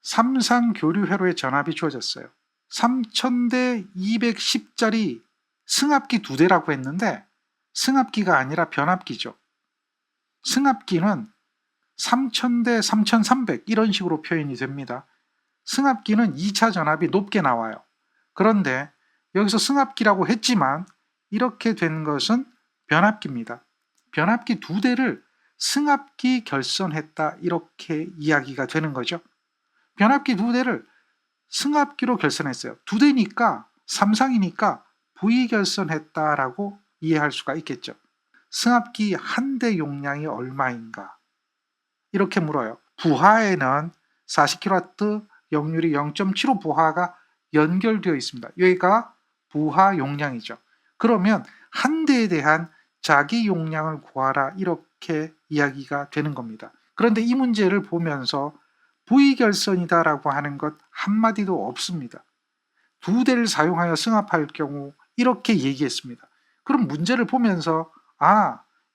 삼상 교류 회로의 전압이 주어졌어요. 3000대 210짜리 승합기 2대라고 했는데 승합기가 아니라 변압기죠. 승합기는 3000대 3300 이런 식으로 표현이 됩니다. 승합기는 2차 전압이 높게 나와요. 그런데 여기서 승합기라고 했지만 이렇게 된 것은 변압기입니다. 변압기 2대를 승합기 결선했다 이렇게 이야기가 되는 거죠. 변압기 2대를 승합기로 결선했어요. 2대니까 삼상이니까 V 결선했다라고 이해할 수가 있겠죠. 승합기 한 대 용량이 얼마인가? 이렇게 물어요. 부하에는 40kW 역률이 0.75 부하가 연결되어 있습니다. 여기가 부하 용량이죠. 그러면 한 대에 대한 자기 용량을 구하라 이렇게 이야기가 되는 겁니다. 그런데 이 문제를 보면서 V결선이다 라고 하는 것 한마디도 없습니다. 2대를 사용하여 승합할 경우 이렇게 얘기했습니다. 그럼 문제를 보면서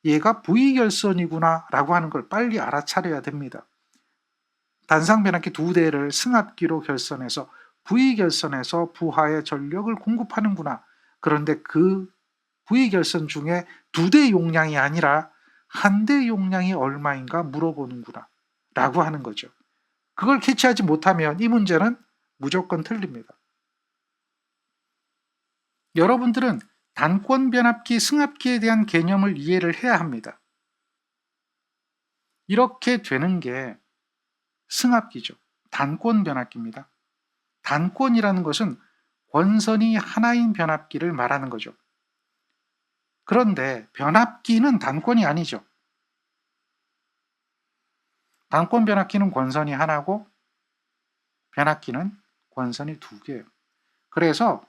얘가 V결선이구나 라고 하는 걸 빨리 알아차려야 됩니다. 단상변압기 2대를 승합기로 결선해서 V결선에서 부하에 전력을 공급하는구나. 그런데 그 V결선 중에 2대 용량이 아니라 한 대 용량이 얼마인가 물어보는구나 라고 하는 거죠. 그걸 캐치하지 못하면 이 문제는 무조건 틀립니다. 여러분들은 단권 변압기, 승합기에 대한 개념을 이해를 해야 합니다. 이렇게 되는 게 승합기죠. 단권 변압기입니다. 단권이라는 것은 권선이 하나인 변압기를 말하는 거죠. 그런데 변압기는 단권이 아니죠. 단권 변압기는 권선이 하나고 변압기는 권선이 2개예요. 그래서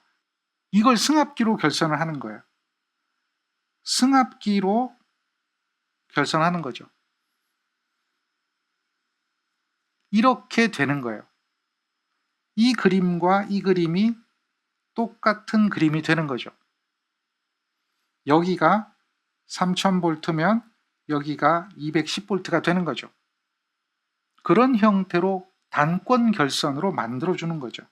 이걸 승합기로 결선을 하는 거예요. 승합기로 결선하는 거죠. 이렇게 되는 거예요. 이 그림과 이 그림이 똑같은 그림이 되는 거죠. 여기가 3000V면 여기가 210V가 되는 거죠. 그런 형태로 단권 결선으로 만들어주는 거죠.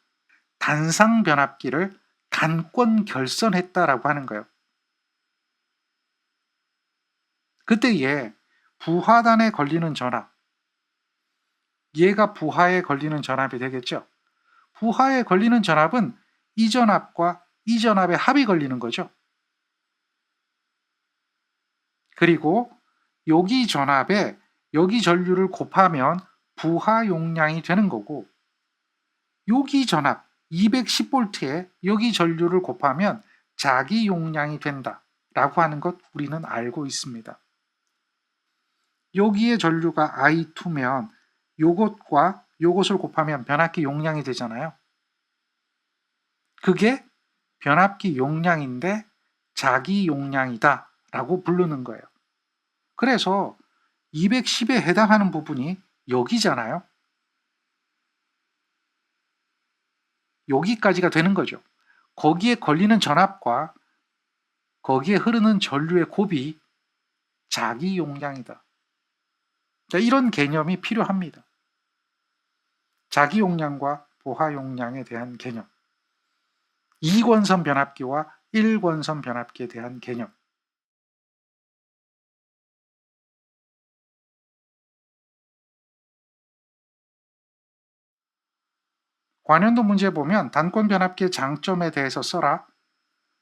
단상 변압기를 단권 결선했다라고 하는 거예요. 그때에 부하단에 걸리는 전압, 얘가 부하에 걸리는 전압이 되겠죠. 부하에 걸리는 전압은 이 전압과 이 전압의 합이 걸리는 거죠. 그리고 여기 전압에 여기 전류를 곱하면 부하 용량이 되는 거고, 여기 전압 210V에 여기 전류를 곱하면 자기 용량이 된다 라고 하는 것 우리는 알고 있습니다. 여기에 전류가 I2면 요것과 요것을 곱하면 변압기 용량이 되잖아요. 그게 변압기 용량인데 자기 용량이다 라고 부르는 거예요. 그래서 210에 해당하는 부분이 여기잖아요. 여기까지가 되는 거죠. 거기에 걸리는 전압과 거기에 흐르는 전류의 곱이 자기 용량이다. 자, 이런 개념이 필요합니다. 자기 용량과 부하 용량에 대한 개념. 2권선 변압기와 1권선 변압기에 대한 개념. 관연도 문제 보면 단권 변압기의 장점에 대해서 써라,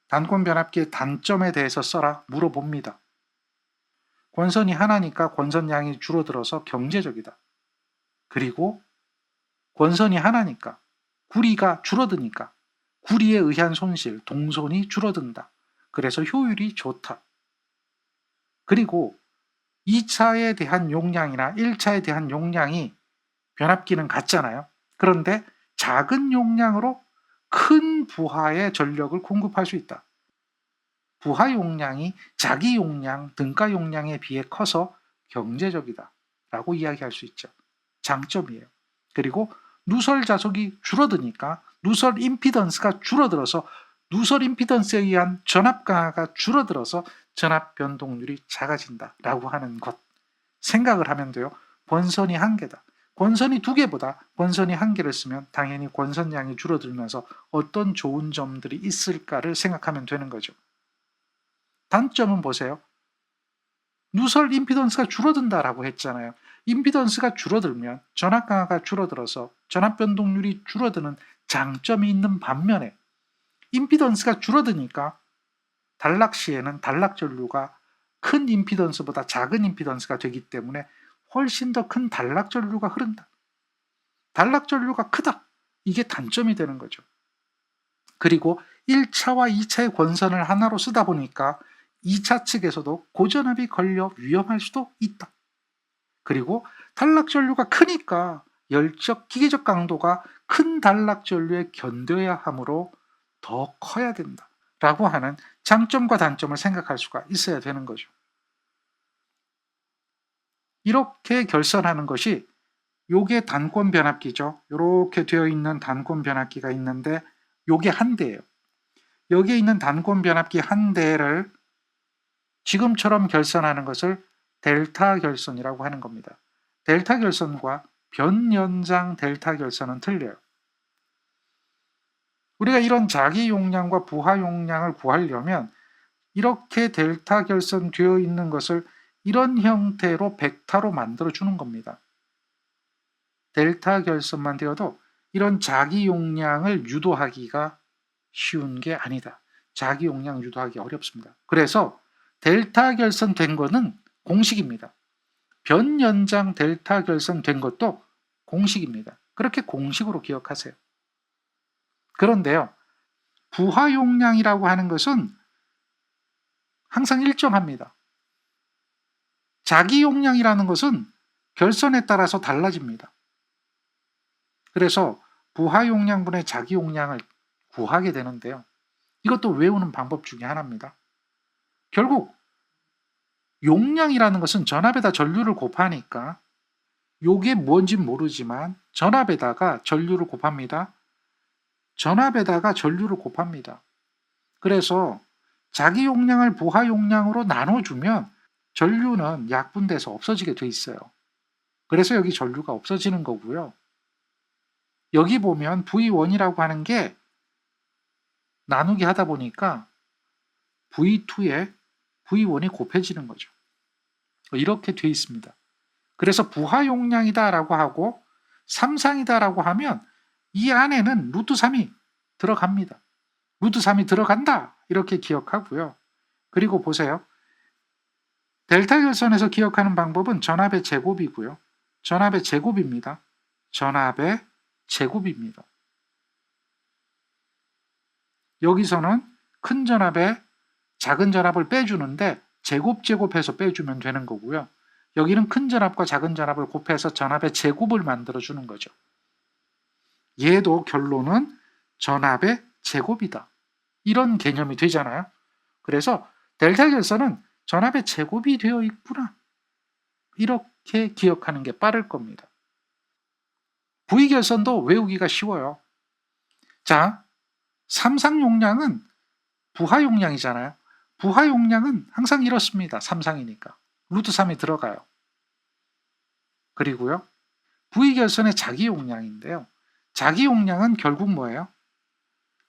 단권 변압기의 단점에 대해서 써라 물어봅니다. 권선이 하나니까 권선량이 줄어들어서 경제적이다. 그리고 권선이 하나니까 구리가 줄어드니까 구리에 의한 손실, 동선이 줄어든다. 그래서 효율이 좋다. 그리고 2차에 대한 용량이나 1차에 대한 용량이 변압기는 같잖아요. 그런데 작은 용량으로 큰 부하의 전력을 공급할 수 있다. 부하 용량이 자기 용량, 등가 용량에 비해 커서 경제적이다 라고 이야기할 수 있죠. 장점이에요. 그리고 누설 자속이 줄어드니까 누설 임피던스가 줄어들어서 누설 임피던스에 의한 전압 강화가 줄어들어서 전압 변동률이 작아진다 라고 하는 것 생각을 하면 돼요. 권선이 한 개다. 권선이 2개보다 권선이 1개를 쓰면 당연히 권선량이 줄어들면서 어떤 좋은 점들이 있을까를 생각하면 되는 거죠. 단점은 보세요. 누설 임피던스가 줄어든다라고 했잖아요. 임피던스가 줄어들면 전압 강화가 줄어들어서 전압 변동률이 줄어드는 장점이 있는 반면에 임피던스가 줄어드니까 단락 시에는 단락 전류가 큰 임피던스보다 작은 임피던스가 되기 때문에 훨씬 더 큰 단락 전류가 흐른다. 단락 전류가 크다. 이게 단점이 되는 거죠. 그리고 1차와 2차의 권선을 하나로 쓰다 보니까 2차 측에서도 고전압이 걸려 위험할 수도 있다. 그리고 단락 전류가 크니까 열적 기계적 강도가 큰 단락 전류에 견뎌야 하므로 더 커야 된다 라고 하는 장점과 단점을 생각할 수가 있어야 되는 거죠. 이렇게 결선하는 것이 요게 단권 변압기죠. 이렇게 되어 있는 단권 변압기가 있는데 요게 한 대예요. 여기에 있는 단권 변압기 한 대를 지금처럼 결선하는 것을 델타 결선이라고 하는 겁니다. 델타 결선과 변연장 델타 결선은 틀려요. 우리가 이런 자기 용량과 부하 용량을 구하려면 이렇게 델타 결선되어 있는 것을 이런 형태로 벡터로 만들어 주는 겁니다. 델타 결선만 되어도 이런 자기 용량을 유도하기가 쉬운 게 아니다. 자기 용량 유도하기 어렵습니다. 그래서 델타 결선된 거는 공식입니다. 변연장 델타 결선된 것도 공식입니다. 그렇게 공식으로 기억하세요. 그런데요, 부하 용량이라고 하는 것은 항상 일정합니다. 자기 용량이라는 것은 결선에 따라서 달라집니다. 그래서 부하 용량분의 자기 용량을 구하게 되는데요. 이것도 외우는 방법 중에 하나입니다. 결국 용량이라는 것은 전압에다 전류를 곱하니까 요게 뭔지 모르지만 전압에다가 전류를 곱합니다. 전압에다가 전류를 곱합니다. 그래서 자기 용량을 부하 용량으로 나눠주면 전류는 약분돼서 없어지게 돼 있어요. 그래서 여기 전류가 없어지는 거고요. 여기 보면 V1이라고 하는 게 나누기 하다 보니까 V2에 V1이 곱해지는 거죠. 이렇게 돼 있습니다. 그래서 부하 용량이다라고 하고 삼상이다라고 하면 이 안에는 루트 3이 들어갑니다. 루트 3이 들어간다 이렇게 기억하고요. 그리고 보세요. 델타 결선에서 기억하는 방법은 전압의 제곱이고요. 전압의 제곱입니다. 전압의 제곱입니다. 여기서는 큰 전압에 작은 전압을 빼주는데 제곱해서 빼주면 되는 거고요. 여기는 큰 전압과 작은 전압을 곱해서 전압의 제곱을 만들어주는 거죠. 얘도 결론은 전압의 제곱이다. 이런 개념이 되잖아요. 그래서 델타 결선은 전압의 제곱이 되어 있구나. 이렇게 기억하는 게 빠를 겁니다. V 결선도 외우기가 쉬워요. 자, 삼상 용량은 부하 용량이잖아요. 부하 용량은 항상 이렇습니다. 삼상이니까. 루트 3이 들어가요. 그리고요. V 결선의 자기 용량인데요. 자기 용량은 결국 뭐예요?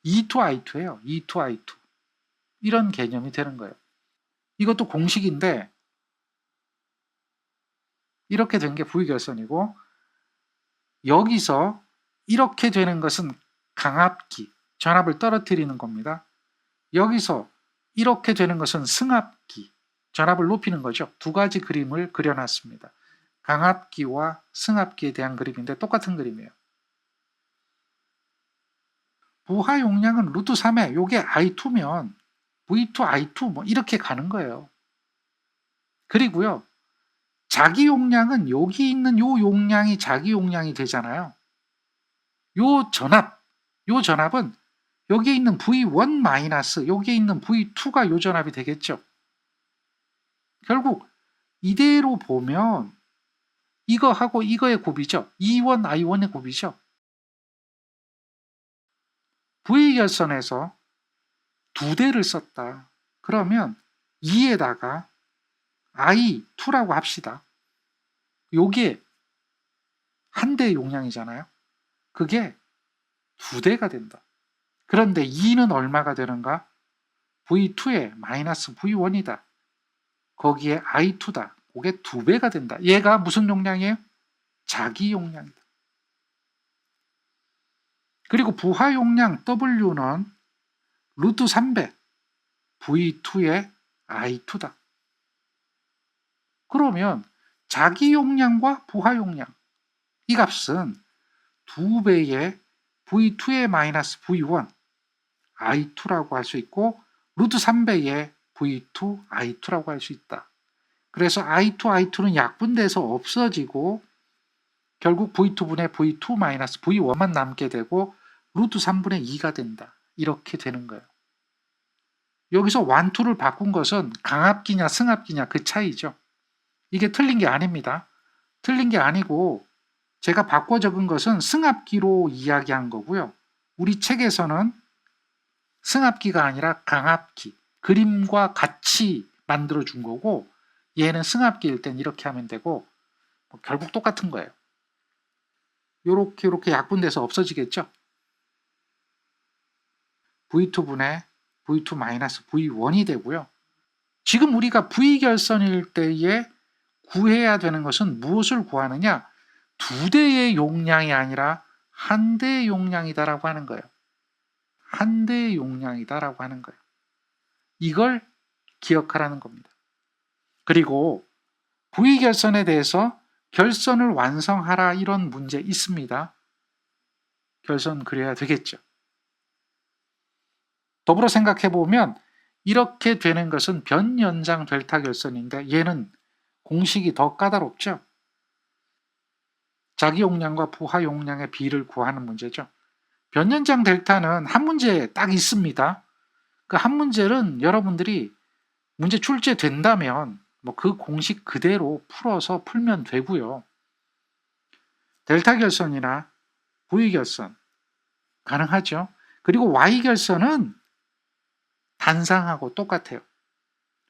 E2I2예요. E2I2. 이런 개념이 되는 거예요. 이것도 공식인데 이렇게 된 게 V 결선이고 여기서 이렇게 되는 것은 강압기, 전압을 떨어뜨리는 겁니다. 여기서 이렇게 되는 것은 승압기, 전압을 높이는 거죠. 두 가지 그림을 그려놨습니다. 강압기와 승압기에 대한 그림인데 똑같은 그림이에요. 부하 용량은 루트 3에 요게 I2면 V2, I2 뭐 이렇게 가는 거예요. 그리고요. 자기 용량은 여기 있는 요 용량이 자기 용량이 되잖아요. 요 전압은 여기에 있는 V1 마이너스 여기에 있는 V2가 요 전압이 되겠죠. 결국 이대로 보면 이거하고 이거의 곱이죠. E1, I1의 곱이죠. V결선에서 두 대를 썼다. 그러면 2에다가 I2라고 합시다. 요게 한 대의 용량이잖아요. 그게 2대가 된다. 그런데 E는 얼마가 되는가? V2에 마이너스 V1이다. 거기에 I2다. 그게 2배가 된다. 얘가 무슨 용량이에요? 자기 용량이다. 그리고 부하 용량 W는 루트 3배 V2의 I2다. 그러면 자기 용량과 부하 용량 이 값은 2배의 V2의 마이너스 V1 I2라고 할 수 있고 루트 3배의 V2 I2라고 할 수 있다. 그래서 I2, I2는 약분돼서 없어지고 결국 V2분의 V2 마이너스 V1만 남게 되고 루트 3분의 2가 된다. 이렇게 되는 거예요. 여기서 1, 2를 바꾼 것은 강압기냐 승합기냐 그 차이죠. 이게 틀린 게 아닙니다. 틀린 게 아니고 제가 바꿔 적은 것은 승합기로 이야기한 거고요. 우리 책에서는 승합기가 아니라 강압기, 그림과 같이 만들어 준 거고 얘는 승합기일 땐 이렇게 하면 되고 결국 똑같은 거예요. 요렇게 약분돼서 없어지겠죠. V2분의 V2 마이너스 V1이 되고요. 지금 우리가 V결선일 때에 구해야 되는 것은 무엇을 구하느냐? 2대의 용량이 아니라 1대의 용량이다라고 하는 거예요. 1대의 용량이다라고 하는 거예요. 이걸 기억하라는 겁니다. 그리고 V결선에 대해서 결선을 완성하라 이런 문제 있습니다. 결선 그려야 되겠죠. 더불어 생각해 보면 이렇게 되는 것은 변연장 델타 결선인데 얘는 공식이 더 까다롭죠. 자기 용량과 부하 용량의 비를 구하는 문제죠. 변연장 델타는 한 문제 딱 있습니다. 그 한 문제는 여러분들이 문제 출제된다면 그 공식 그대로 풀어서 풀면 되고요. 델타 결선이나 V 결선 가능하죠. 그리고 Y 결선은 단상하고 똑같아요.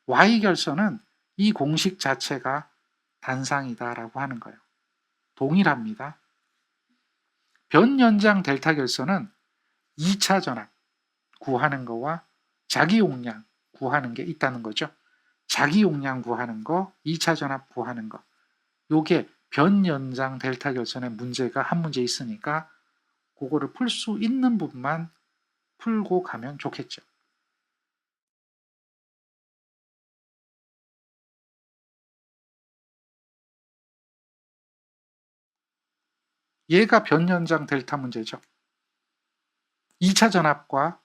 Y 결선은 이 공식 자체가 단상이다라고 하는 거예요. 동일합니다. 변연장 델타 결선은 2차 전압 구하는 거와 자기 용량 구하는 게 있다는 거죠. 자기 용량 구하는 거, 2차 전압 구하는 거. 요게 변연장 델타 결선의 문제가 한 문제 있으니까 그거를 풀 수 있는 부분만 풀고 가면 좋겠죠. 얘가 변연장 델타 문제죠. 2차 전압과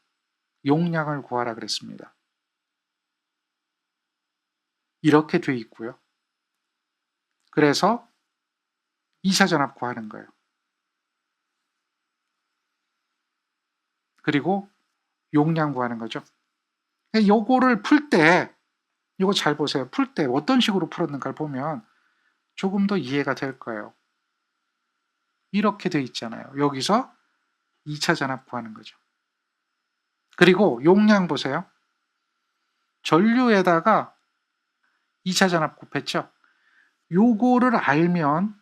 용량을 구하라 그랬습니다. 이렇게 돼 있고요. 그래서 2차 전압 구하는 거예요. 그리고 용량 구하는 거죠. 요거를 풀 때, 이거 잘 보세요. 풀 때 어떤 식으로 풀었는가를 보면 조금 더 이해가 될 거예요. 이렇게 돼 있잖아요. 여기서 2차 전압 구하는 거죠. 그리고 용량 보세요. 전류에다가 2차 전압 곱했죠. 요거를 알면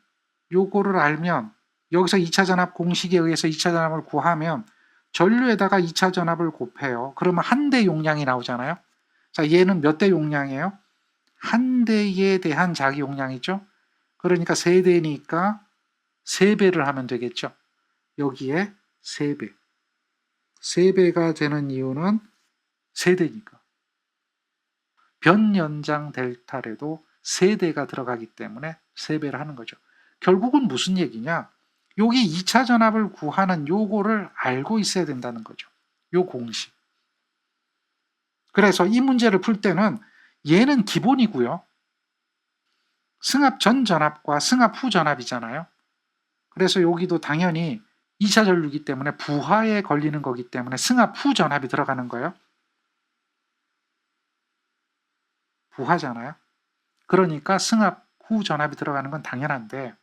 여기서 2차 전압 공식에 의해서 2차 전압을 구하면 전류에다가 2차 전압을 곱해요. 그러면 한 대 용량이 나오잖아요. 자, 얘는 몇 대 용량이에요? 한 대에 대한 자기 용량이죠. 그러니까 3대니까 3배를 하면 되겠죠. 여기에 3배. 3배가 되는 이유는 3대니까. 변연장 델타래도 3대가 들어가기 때문에 3배를 하는 거죠. 결국은 무슨 얘기냐? 여기 2차 전압을 구하는 요거를 알고 있어야 된다는 거죠. 요 공식. 그래서 이 문제를 풀 때는 얘는 기본이고요. 승합 전 전압과 승합 후 전압이잖아요. 그래서 여기도 당연히 2차 전류이기 때문에 부하에 걸리는 거기 때문에 승합 후 전압이 들어가는 거예요. 부하잖아요. 그러니까 승합 후 전압이 들어가는 건 당연한데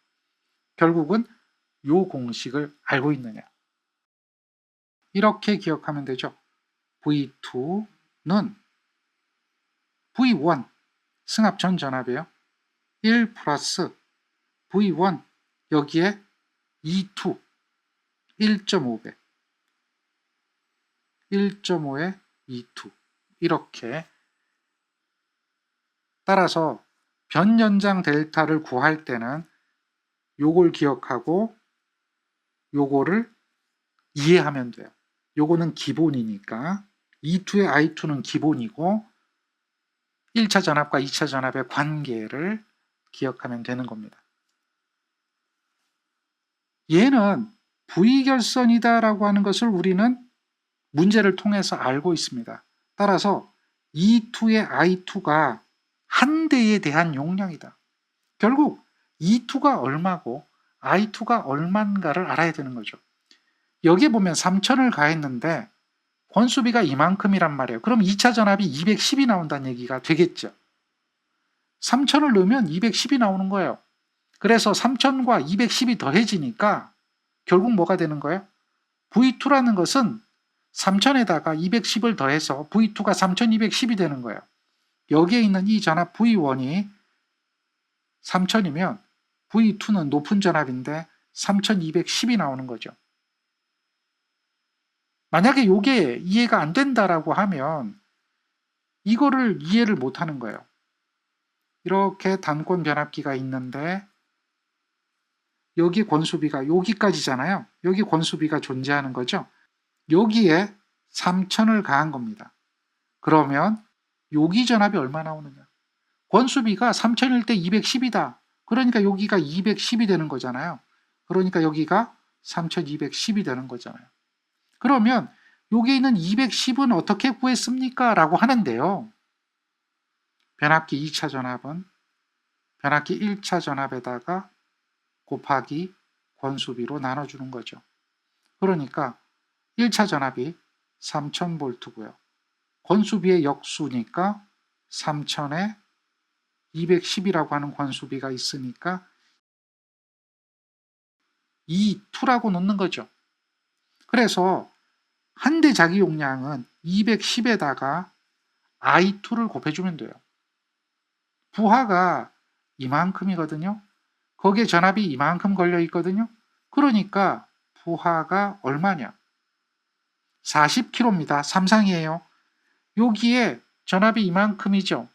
결국은 요 공식을 알고 있느냐. 이렇게 기억하면 되죠. V2는 V1 승합 전 전압이에요. 1 플러스 V1 여기에 E2 1.5배 1.5의 E2 이렇게 따라서 변연장 델타를 구할 때는 요걸 기억하고 요거를 이해하면 돼요. 요거는 기본이니까 E2의 I2는 기본이고 1차 전압과 2차 전압의 관계를 기억하면 되는 겁니다. 얘는 V결선이다 라고 하는 것을 우리는 문제를 통해서 알고 있습니다. 따라서 E2의 I2가 한 대에 대한 용량이다. 결국 E2가 얼마고 I2가 얼마인가를 알아야 되는 거죠. 여기에 보면 3000을 가했는데 권수비가 이만큼이란 말이에요. 그럼 2차 전압이 210이 나온다는 얘기가 되겠죠. 3000을 넣으면 210이 나오는 거예요. 그래서 3000과 210이 더해지니까 결국 뭐가 되는 거예요? V2라는 것은 3000에다가 210을 더해서 V2가 3210이 되는 거예요. 여기에 있는 이 전압 V1이 3000이면 V2는 높은 전압인데 3210이 나오는 거죠. 만약에 이게 이해가 안 된다라고 하면 이거를 이해를 못 하는 거예요. 이렇게 단권 변압기가 있는데 여기 권수비가 여기까지잖아요. 여기 권수비가 존재하는 거죠. 여기에 3000을 가한 겁니다. 그러면 여기 전압이 얼마 나오느냐? 권수비가 3000일 때 210이다. 그러니까 여기가 210이 되는 거잖아요. 그러니까 여기가 3210이 되는 거잖아요. 그러면 여기 있는 210은 어떻게 구했습니까? 라고 하는데요. 변압기 2차 전압은 변압기 1차 전압에다가 곱하기 권수비로 나눠주는 거죠. 그러니까 1차 전압이 3000V고요. 권수비의 역수니까 3000에 210이라고 하는 권수비가 있으니까 E2라고 넣는 거죠. 그래서 한 대 자기 용량은 210에다가 I2를 곱해주면 돼요. 부하가 이만큼이거든요. 거기에 전압이 이만큼 걸려 있거든요. 그러니까 부하가 얼마냐? 40kg입니다. 삼상이에요. 여기에 전압이 이만큼이죠.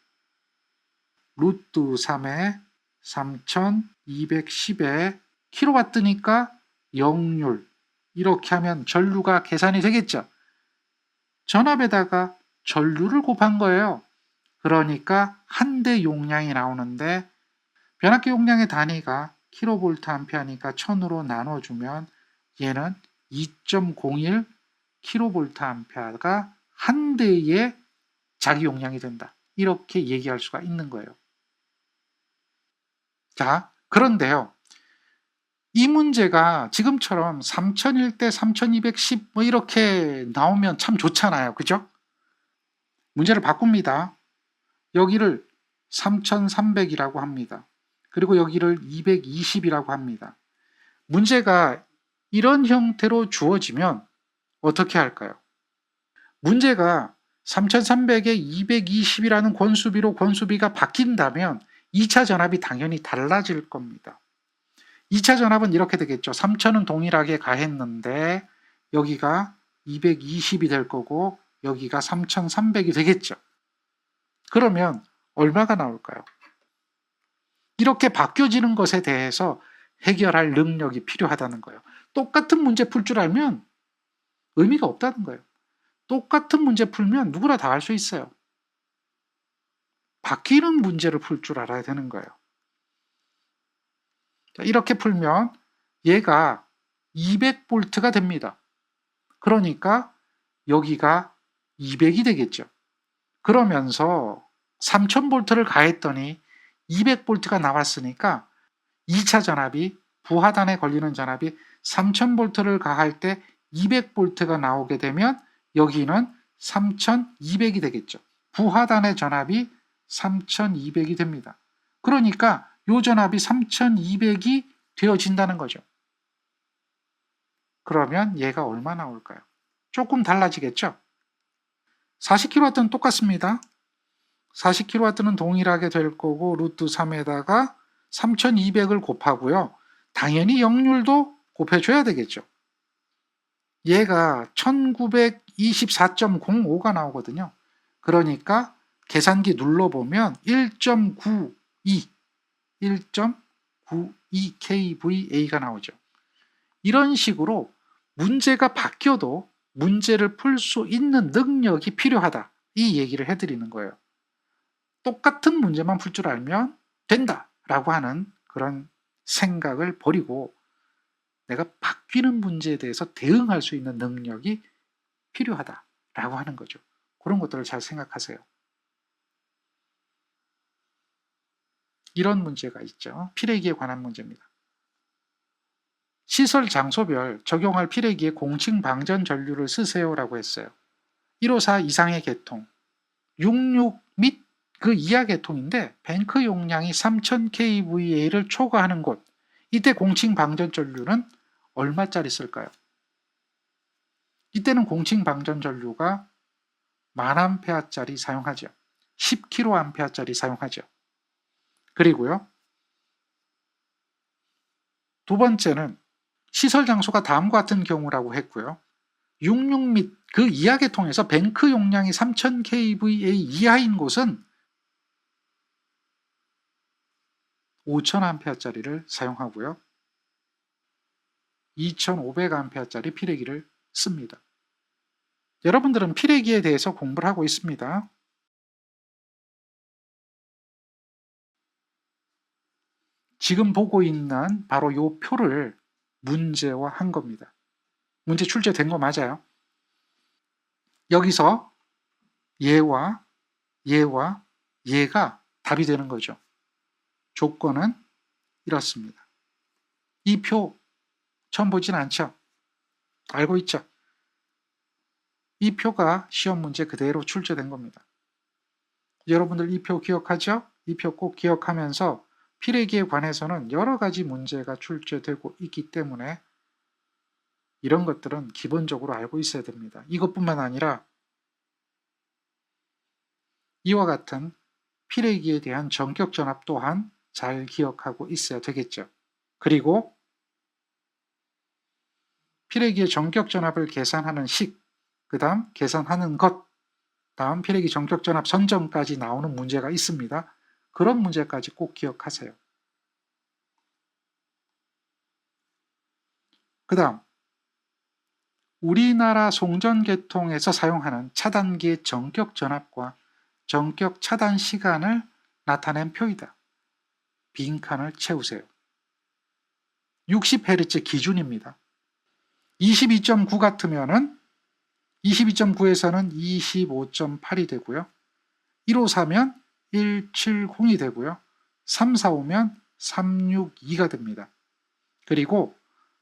루트 3에 3210에 킬로와트니까 0율 이렇게 하면 전류가 계산이 되겠죠. 전압에다가 전류를 곱한 거예요. 그러니까 한 대 용량이 나오는데 변압기 용량의 단위가 킬로볼트 암페어니까 1000으로 나눠주면 얘는 2.01 킬로볼트 암페어가 한 대의 자기 용량이 된다. 이렇게 얘기할 수가 있는 거예요. 자, 그런데요. 이 문제가 지금처럼 3000일 때 3210 뭐 이렇게 나오면 참 좋잖아요. 그죠? 문제를 바꿉니다. 여기를 3300이라고 합니다. 그리고 여기를 220이라고 합니다. 문제가 이런 형태로 주어지면 어떻게 할까요? 문제가 3300에 220이라는 권수비로 권수비가 바뀐다면 2차 전압이 당연히 달라질 겁니다. 2차 전압은 이렇게 되겠죠. 3000은 동일하게 가했는데 여기가 220이 될 거고 여기가 3300이 되겠죠. 그러면 얼마가 나올까요? 이렇게 바뀌어지는 것에 대해서 해결할 능력이 필요하다는 거예요. 똑같은 문제 풀 줄 알면 의미가 없다는 거예요. 똑같은 문제 풀면 누구나 다 할 수 있어요. 바뀌는 문제를 풀 줄 알아야 되는 거예요. 자, 이렇게 풀면 얘가 200V가 됩니다. 그러니까 여기가 200이 되겠죠. 그러면서 3000V를 가했더니 200V가 나왔으니까 2차 전압이 부하단에 걸리는 전압이 3000V를 가할 때 200V가 나오게 되면 여기는 3200이 되겠죠. 부하단의 전압이 3200이 됩니다. 그러니까 이 전압이 3200이 되어진다는 거죠. 그러면 얘가 얼마 나올까요? 조금 달라지겠죠? 40kW는 똑같습니다. 40kW는 동일하게 될 거고 루트 3에다가 3200을 곱하고요. 당연히 역률도 곱해줘야 되겠죠. 얘가 1924.05가 나오거든요. 그러니까 계산기 눌러보면 1.92 kVA가 나오죠. 이런 식으로 문제가 바뀌어도 문제를 풀 수 있는 능력이 필요하다. 이 얘기를 해드리는 거예요. 똑같은 문제만 풀 줄 알면 된다라고 하는 그런 생각을 버리고 내가 바뀌는 문제에 대해서 대응할 수 있는 능력이 필요하다라고 하는 거죠. 그런 것들을 잘 생각하세요. 이런 문제가 있죠. 피레기에 관한 문제입니다. 시설 장소별 적용할 피레기의 공칭 방전 전류를 쓰세요라고 했어요. 154 이상의 계통, 66 및 그 이하 계통인데 뱅크 용량이 3000kVA를 초과하는 곳, 이때 공칭 방전 전류는 얼마짜리 쓸까요? 이때는 공칭 방전 전류가 1000A짜리 사용하죠. 10kA짜리 사용하죠. 그리고요. 두 번째는 시설 장소가 다음과 같은 경우라고 했고요. 66 및 그 이하 계통에서 뱅크 용량이 3000kVA 이하인 곳은 5000A짜리를 사용하고요. 2500A짜리 피레기를 씁니다. 여러분들은 피레기에 대해서 공부를 하고 있습니다. 지금 보고 있는 바로 이 표를 문제화한 겁니다. 문제 출제된 거 맞아요? 여기서 얘와 얘와 얘가 답이 되는 거죠. 조건은 이렇습니다. 이 표 처음 보진 않죠? 알고 있죠? 이 표가 시험 문제 그대로 출제된 겁니다. 여러분들 이 표 기억하죠? 이 표 꼭 기억하면서 피레기에 관해서는 여러 가지 문제가 출제되고 있기 때문에 이런 것들은 기본적으로 알고 있어야 됩니다. 이것뿐만 아니라 이와 같은 피레기에 대한 전격 전압 또한 잘 기억하고 있어야 되겠죠. 그리고 피레기의 전격 전압을 계산하는 식, 그 다음 계산하는 것, 다음 피레기 전격 전압 선정까지 나오는 문제가 있습니다. 그런 문제까지 꼭 기억하세요. 그 다음 우리나라 송전계통에서 사용하는 차단기의 전격 전압과 전격 차단 시간을 나타낸 표이다. 빈칸을 채우세요. 60Hz 기준입니다. 22.9 같으면은 22.9에서는 25.8이 되고요. 154면 170이 되고요. 345면 362가 됩니다. 그리고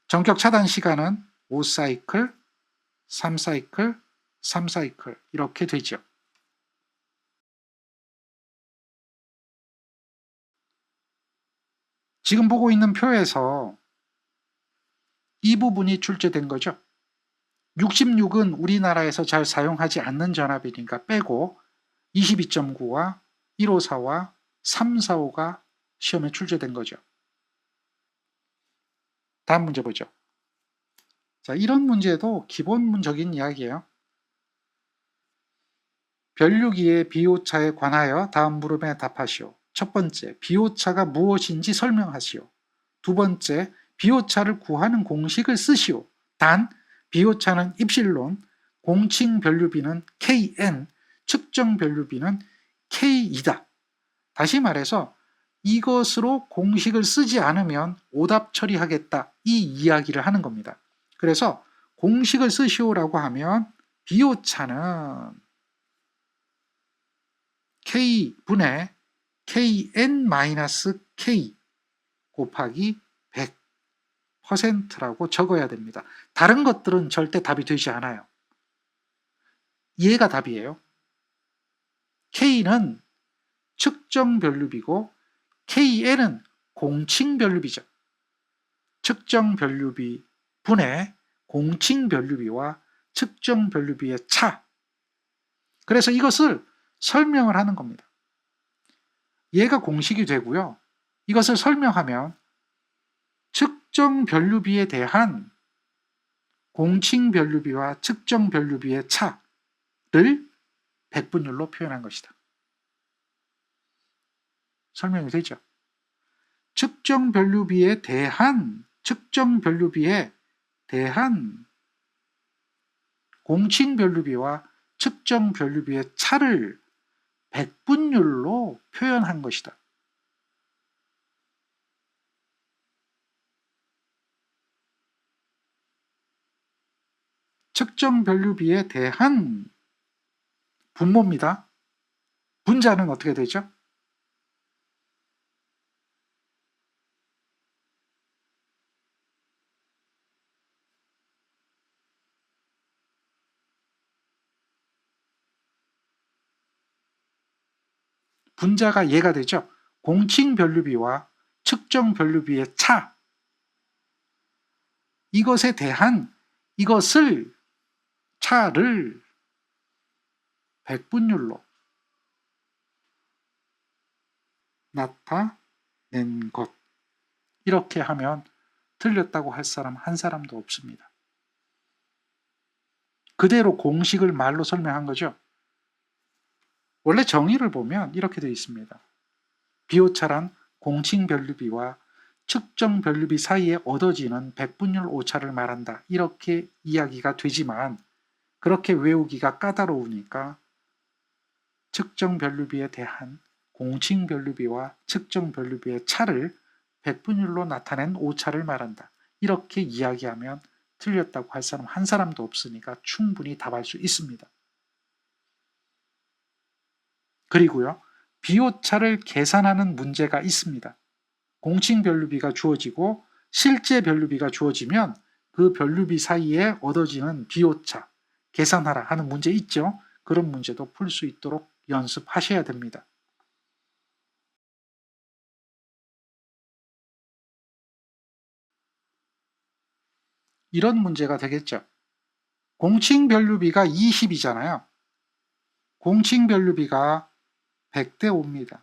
전격 차단 시간은 5사이클, 3사이클, 3사이클 이렇게 되죠. 지금 보고 있는 표에서 이 부분이 출제된 거죠. 66은 우리나라에서 잘 사용하지 않는 전압이니까 빼고 22.9와 154와 345가 시험에 출제된 거죠. 다음 문제 보죠. 자, 이런 문제도 기본적인 이야기예요. 변류기의 비오차에 관하여 다음 물음에 답하시오. 첫 번째, 비오차가 무엇인지 설명하시오. 두 번째, 비오차를 구하는 공식을 쓰시오. 단, 비오차는 입실론, 공칭 변류비는 Kn, 측정 변류비는 K이다. 다시 말해서 이것으로 공식을 쓰지 않으면 오답 처리하겠다. 이 이야기를 하는 겁니다. 그래서 공식을 쓰시오라고 하면 비오차는 K분의 Kn-K 곱하기 100%라고 적어야 됩니다. 다른 것들은 절대 답이 되지 않아요. 얘가 답이에요. K는 측정 변류비고 Kn은 공칭 변류비죠. 측정 변류비 분의 공칭 변류비와 측정 변류비의 차. 그래서 이것을 설명을 하는 겁니다. 얘가 공식이 되고요. 이것을 설명하면 측정 변류비에 대한 공칭 변류비와 측정 변류비의 차를 백분율로 표현한 것이다. 설명이 되죠? 측정 변류비에 대한 공칭 변류비와 측정 변류비의 차를 백분율로 표현한 것이다. 측정 변류비에 대한 분모입니다. 분자는 어떻게 되죠? 분자가 얘가 되죠. 공칭 변류비와 측정 변류비의 차, 이것을 차를 백분율로 나타낸 것. 이렇게 하면 틀렸다고 할 사람 한 사람도 없습니다. 그대로 공식을 말로 설명한 거죠. 원래 정의를 보면 이렇게 되어 있습니다. 비오차란 공칭 변류비와 측정 변류비 사이에 얻어지는 백분율 오차를 말한다. 이렇게 이야기가 되지만 그렇게 외우기가 까다로우니까 측정 변류비에 대한 공칭 변류비와 측정 변류비의 차를 백분율로 나타낸 오차를 말한다. 이렇게 이야기하면 틀렸다고 할 사람 한 사람도 없으니까 충분히 답할 수 있습니다. 그리고요, 비오차를 계산하는 문제가 있습니다. 공칭 변류비가 주어지고 실제 변류비가 주어지면 그 변류비 사이에 얻어지는 비오차 계산하라 하는 문제 있죠. 그런 문제도 풀 수 있도록 연습하셔야 됩니다. 이런 문제가 되겠죠. 공칭 변류비가 20이잖아요. 공칭 변류비가 100대 5입니다.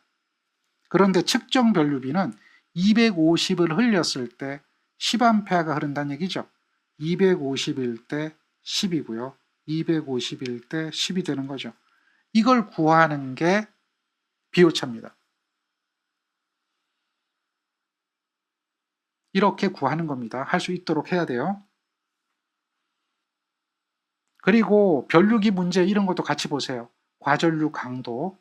그런데 측정 변류비는 250을 흘렸을 때 10A가 흐른다는 얘기죠. 251 대 10이고요. 251 대 10이 되는 거죠. 이걸 구하는 게 비오차입니다. 이렇게 구하는 겁니다. 할 수 있도록 해야 돼요. 그리고 변류기 문제 이런 것도 같이 보세요. 과전류 강도에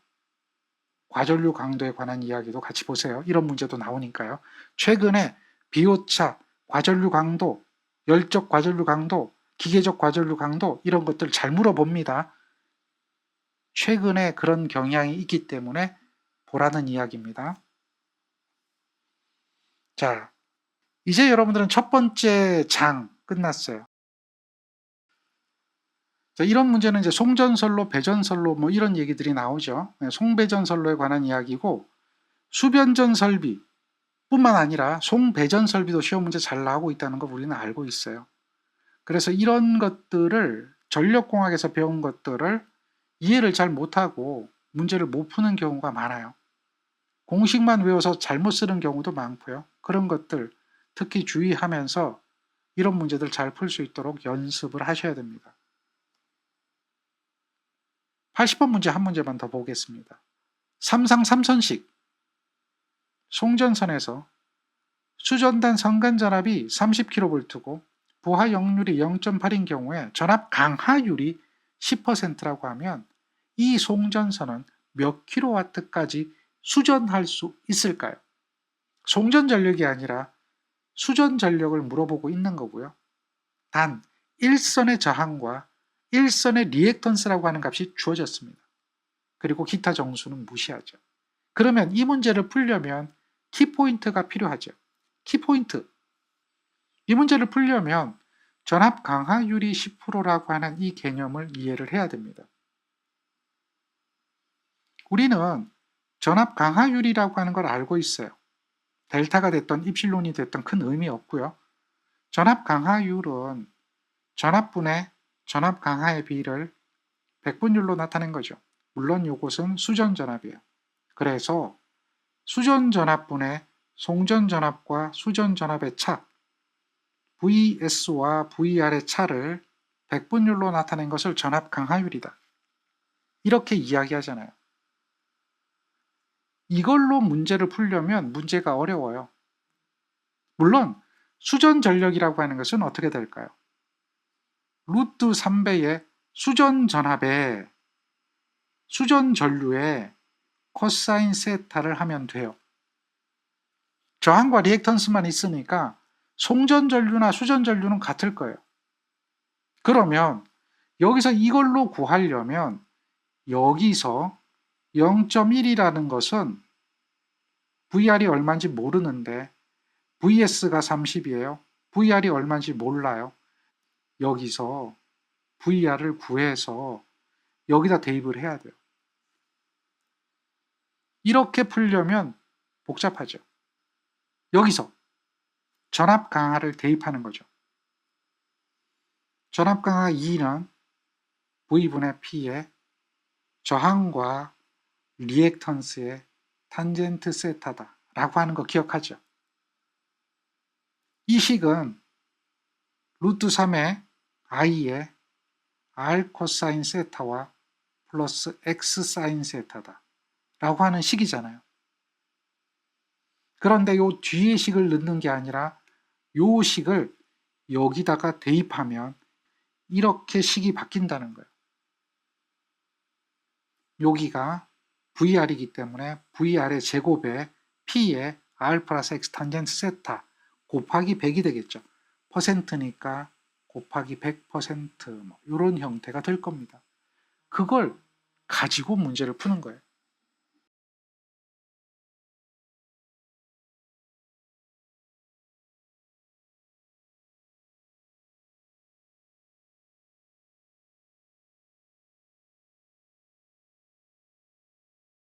관한 이야기도 같이 보세요. 이런 문제도 나오니까요. 최근에 비오차, 과전류 강도, 열적 과전류 강도, 기계적 과전류 강도 이런 것들 잘 물어봅니다. 최근에 그런 경향이 있기 때문에 보라는 이야기입니다. 자, 이제 여러분들은 첫 번째 장 끝났어요. 자, 이런 문제는 이제 송전선로, 배전선로 뭐 이런 얘기들이 나오죠. 송배전선로에 관한 이야기고 수변전 설비 뿐만 아니라 송배전 설비도 시험 문제 잘 나오고 있다는 거 우리는 알고 있어요. 그래서 이런 것들을 전력공학에서 배운 것들을 이해를 잘 못하고 문제를 못 푸는 경우가 많아요. 공식만 외워서 잘못 쓰는 경우도 많고요. 그런 것들 특히 주의하면서 이런 문제들 잘 풀 수 있도록 연습을 하셔야 됩니다. 80번 문제 한 문제만 더 보겠습니다. 3상 3선식 송전선에서 수전단 선간전압이 30kV고 부하 역률이 0.8인 경우에 전압 강하율이 10%라고 하면 이 송전선은 몇 kW까지 수전할 수 있을까요? 송전 전력이 아니라 수전 전력을 물어보고 있는 거고요. 단 일선의 저항과 일선의 리액턴스라고 하는 값이 주어졌습니다. 그리고 기타 정수는 무시하죠. 그러면 이 문제를 풀려면 키포인트가 필요하죠. 키포인트. 이 문제를 풀려면 전압 강하율이 10%라고 하는 이 개념을 이해를 해야 됩니다. 우리는 전압 강하율이라고 하는 걸 알고 있어요. 델타가 됐던 입실론이 됐던 큰 의미 없고요. 전압 강하율은 전압분의 전압 강하의 비를 백분율로 나타낸 거죠. 물론 이것은 수전전압이에요. 그래서 수전전압분의 송전전압과 수전전압의 차, VS와 VR의 차를 백분율로 나타낸 것을 전압 강하율이다. 이렇게 이야기하잖아요. 이걸로 문제를 풀려면 문제가 어려워요. 물론 수전 전력이라고 하는 것은 어떻게 될까요? 루트 3배의 수전 전압에 수전 전류에 코사인 세타를 하면 돼요. 저항과 리액턴스만 있으니까 송전 전류나 수전 전류는 같을 거예요. 그러면 여기서 이걸로 구하려면 여기서 0.1이라는 것은 VR이 얼마인지 모르는데 VS가 30이에요. VR이 얼마인지 몰라요. 여기서 VR을 구해서 여기다 대입을 해야 돼요. 이렇게 풀려면 복잡하죠. 여기서 전압 강하를 대입하는 거죠. 전압 강하 2는 V분의 P에 저항과 리액턴스의 탄젠트 세타다 라고 하는 거 기억하죠. 이 식은 루트 3의 i에 r 코사인 세타와 플러스 x 사인 세타다 라고 하는 식이잖아요. 그런데 요 뒤에 식을 넣는 게 아니라 요 식을 여기다가 대입하면 이렇게 식이 바뀐다는 거예요. 여기가 VR이기 때문에 VR의 제곱에 P에 R 플러스 X 탄젠트 세타 곱하기 100이 되겠죠. 퍼센트니까 곱하기 100% 뭐 이런 형태가 될 겁니다. 그걸 가지고 문제를 푸는 거예요.